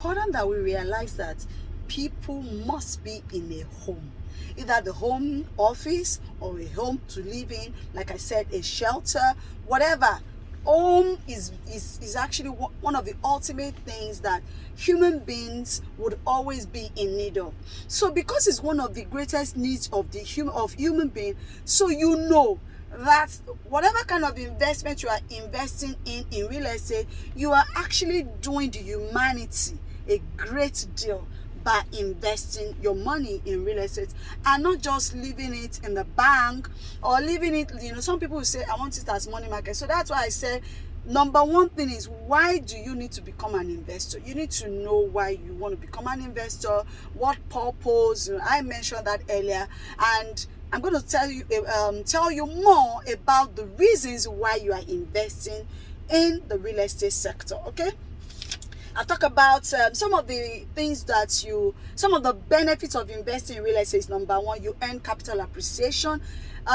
important that we realize that people must be in a home, either the home office or a home to live in, like I said, a shelter, whatever. Home is actually one of the ultimate things that human beings would always be in need of. So because it's one of the greatest needs of the human being, so you know that whatever kind of investment you are investing in real estate, you are actually doing the humanity a great deal by investing your money in real estate, and not just leaving it in the bank or leaving it, some people will say, I want it as money market. So that's why I said, number one thing is, why do you need to become an investor? You need to know why you want to become an investor, what purpose. I mentioned that earlier, and I'm going to tell you more about the reasons why you are investing in the real estate sector. Okay, I'll talk about some of the benefits of investing in real estate. Is number one, you earn capital appreciation.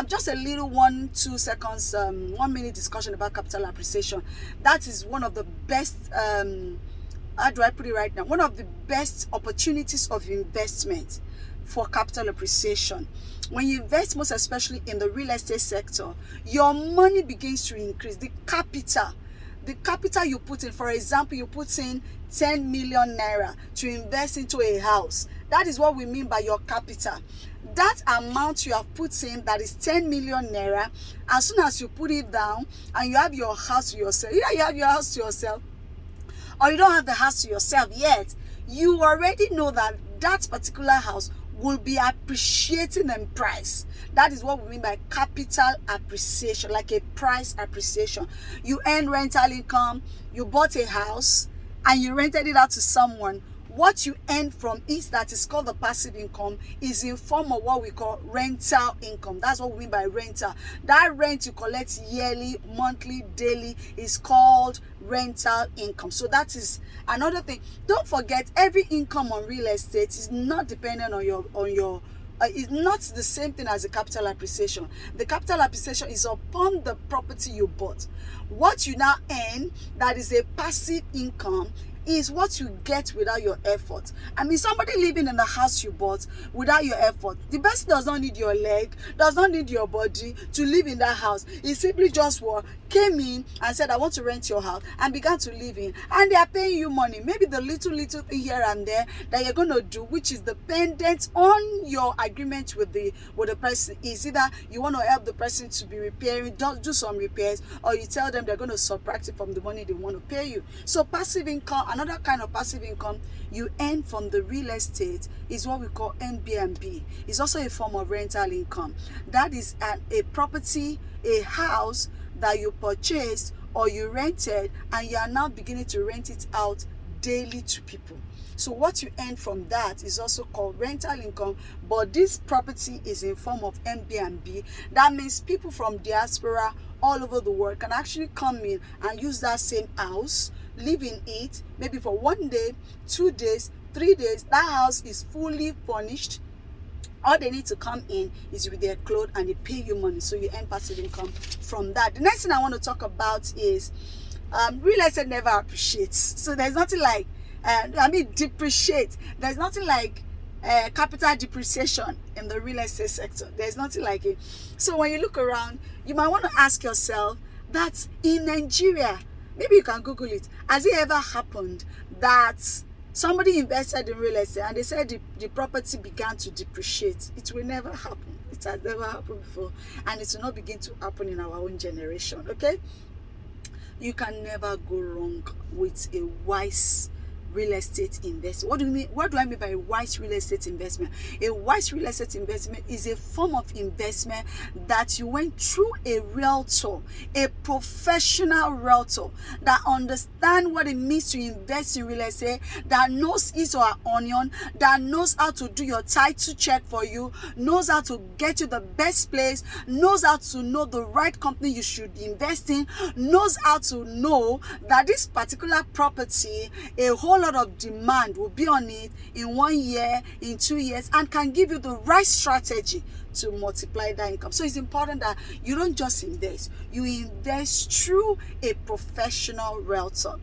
Just a little 1-2 seconds, 1 minute discussion about capital appreciation. That is one of the best, how do I put it right now? One of the best opportunities of investment for capital appreciation. When you invest, most especially in the real estate sector, your money begins to increase. The capital you put in, for example, you put in 10 million naira to invest into a house. That is what we mean by your capital. That amount you have put in, that is 10 million naira, as soon as you put it down and you have your house to yourself, either you have your house to yourself or you don't have the house to yourself yet, you already know that that particular house will be appreciating in price. That is what we mean by capital appreciation, like a price appreciation. You earn rental income, you bought a house and you rented it out to someone. What you earn from it, that is called the passive income, is in form of what we call rental income. That's what we mean by rental. That rent you collect yearly, monthly, daily is called rental income. So that is another thing. Don't forget, every income on real estate is not dependent on your it's not the same thing as the capital appreciation. The capital appreciation is upon the property you bought. What you now earn, that is a passive income, is what you get without your effort. I mean, somebody living in the house you bought without your effort, the person does not need your leg, does not need your body to live in that house. He simply just came in and said, I want to rent your house, and began to live in, and they are paying you money. Maybe the little thing here and there that you're going to do, which is dependent on your agreement with the person, is either you want to help the person to be repairing, do some repairs, or you tell them they're going to subtract it from the money they want to pay you. So passive income, another kind of passive income you earn from the real estate, is what we call Airbnb. It's also a form of rental income. That is a property, a house that you purchased or you rented, and you are now beginning to rent it out daily to people. So what you earn from that is also called rental income, but this property is in form of Airbnb. That means people from diaspora all over the world can actually come in and use that same house, live in it, maybe for 1 day, 2 days, 3 days. That house is fully furnished. All they need to come in is with their clothes, and they pay you money. So you earn passive income from that. The next thing I want to talk about is real estate never appreciates. So there's nothing like, depreciate. There's nothing like capital depreciation in the real estate sector. There's nothing like it. So when you look around, you might want to ask yourself that in Nigeria, maybe you can Google it, has it ever happened that somebody invested in real estate and they said the property began to depreciate? It will never happen. It has never happened before, and it will not begin to happen in our own generation. Okay, you can never go wrong with a wise real estate investment. What do I mean by a wise real estate investment? A wise real estate investment is a form of investment that you went through a realtor, a professional realtor that understands what it means to invest in real estate, that knows his or her onion, that knows how to do your title check for you, knows how to get you the best place, knows how to know the right company you should invest in, knows how to know that this particular property, a whole lot of demand will be on it in 1 year, in 2 years, and can give you the right strategy to multiply that income. So it's important that you don't just invest, you invest through a professional realtor.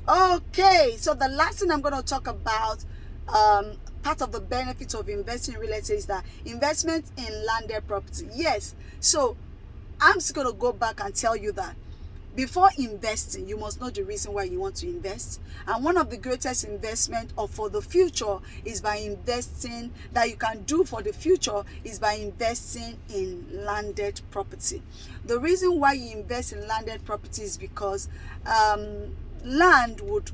Okay, so the last thing I'm going to talk about, part of the benefits of investing in real estate, is that investment in landed property. Yes, so I'm just going to go back and tell you that before investing, you must know the reason why you want to invest. And one of the greatest investment for the future is by investing, that you can do for the future, is by investing in landed property. The reason why you invest in landed property is because land would,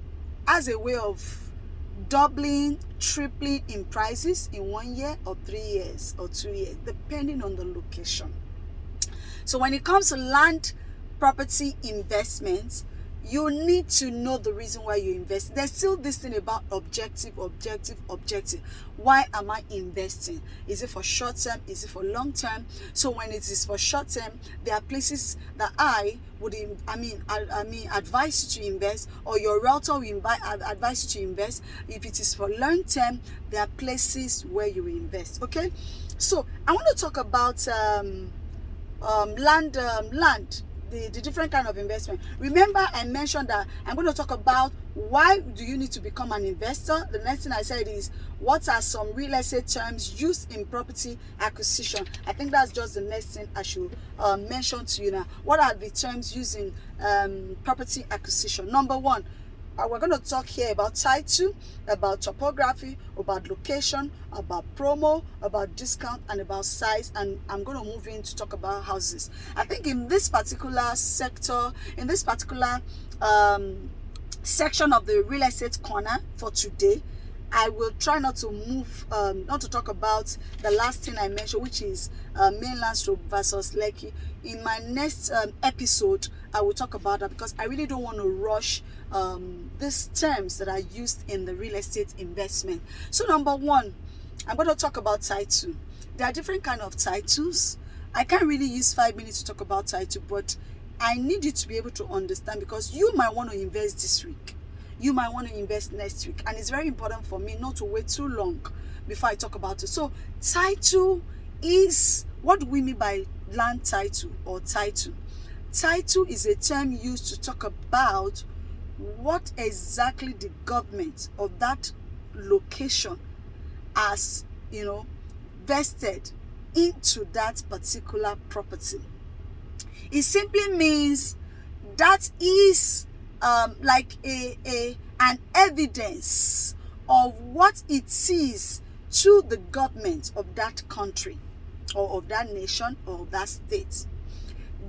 as a way of doubling, tripling in prices in 1 year or 3 years or 2 years, depending on the location. So when it comes to land property investments, you need to know the reason why you invest. There's still this thing about objective. Why am I investing? Is it for short term? Is it for long term? So when it is for short term, there are places that I would advise you to invest, or your realtor will advise you to invest. If it is for long term, there are places where you invest. Okay, so I want to talk about land. The different kind of investment. Remember, I mentioned that I'm going to talk about why do you need to become an investor. The next thing I said is, what are some real estate terms used in property acquisition? I think that's just the next thing I should mention to you now. What are the terms used in property acquisition? Number one, we're going to talk here about title, about topography, about location, about promo, about discount, and about size. And I'm going to move in to talk about houses. I think in this particular sector, in this particular section of the real estate corner for today, I will try not to move, not to talk about the last thing I mentioned, which is mainland stroke versus Lekki. In my next episode, I will talk about that, because I really don't want to rush these terms that are used in the real estate investment. So number one, I'm going to talk about title. There are different kind of titles. I can't really use 5 minutes to talk about title, but I need you to be able to understand, because you might want to invest this week. You might want to invest next week. And it's very important for me not to wait too long before I talk about it. So title is, what do we mean by land title or title? Title is a term used to talk about what exactly the government of that location has, vested into that particular property. It simply means that is like an evidence of what it is to the government of that country or of that nation or of that state.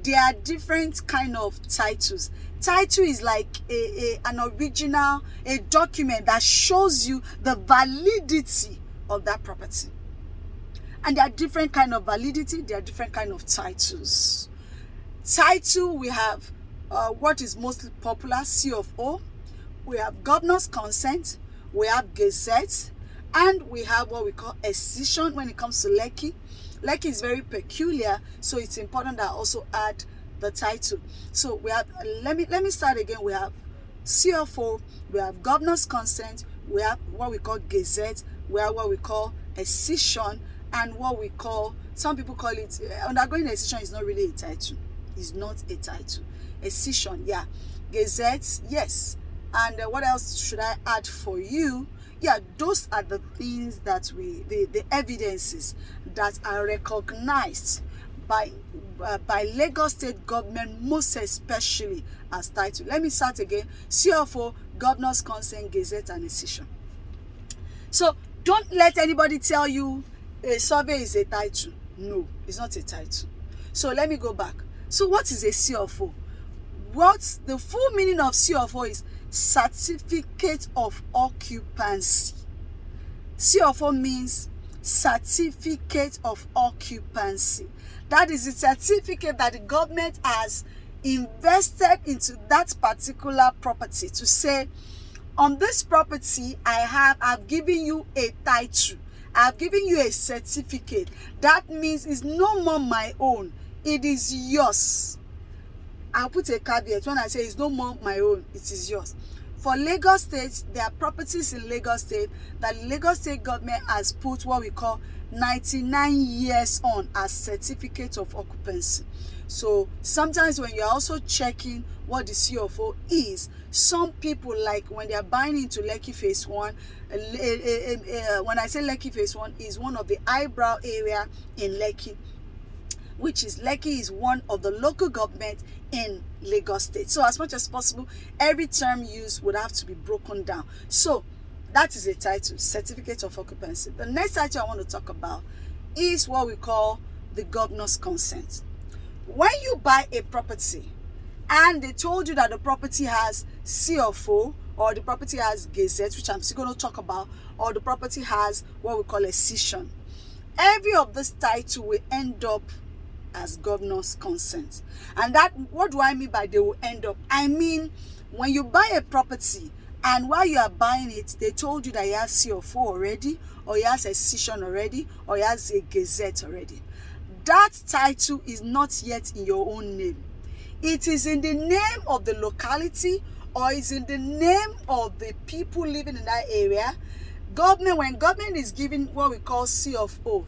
There are different kind of titles. Title is like an original, a document that shows you the validity of that property. And there are different kind of validity, there are different kind of titles. Title, we have what is mostly popular, C of O. We have governor's consent, we have gazette, and we have what we call escission when it comes to Lekki. Lekki is very peculiar, so it's important that I also add the title. So we have, let me start again. We have CFO, we have governor's consent, we have what we call gazette, we have what we call escission, and what we call, some people call it, undergoing escission is not really a title. It's not a title. Escission, yeah. Gazette, yes. And what else should I add for you? Yeah, those are the things that the evidences that are recognized by Lagos State government, most especially as title. Let me start again. CFO, governor's consent, gazette, and escission. So don't let anybody tell you a survey is a title. No, it's not a title. So let me go back. So what is a CFO? What's the full meaning of CFO is certificate of occupancy. CFO means certificate of occupancy. That is a certificate that the government has invested into that particular property to say, on this property I've given you a title. I've given you a certificate. That means it's no more my own. It is yours. I'll put a caveat when I say it's no more my own, it is yours. For Lagos State, there are properties in Lagos State that Lagos State government has put what we call 99 years on as certificate of occupancy. So sometimes when you're also checking what the CFO is, Some people, like when they are buying into Lekki Phase 1, when I say Lekki Phase 1 is one of the eyebrow area in Lekki, which is Lekki is one of the local government in Lagos State. So as much as possible, every term used would have to be broken down. So that is a title, certificate of occupancy. The next title I want to talk about is what we call the governor's consent. When you buy a property and they told you that the property has C of O, or the property has gazette, which I'm still going to talk about, or the property has what we call a session, every of this title will end up as governor's consent. And that, what do I mean by they will end up? I mean, when you buy a property and while you are buying it, they told you that it has C of O already, or it has a session already, or it has a gazette already. That title is not yet in your own name. It is in the name of the locality, or is in the name of the people living in that area. Government, when government is giving what we call C of O,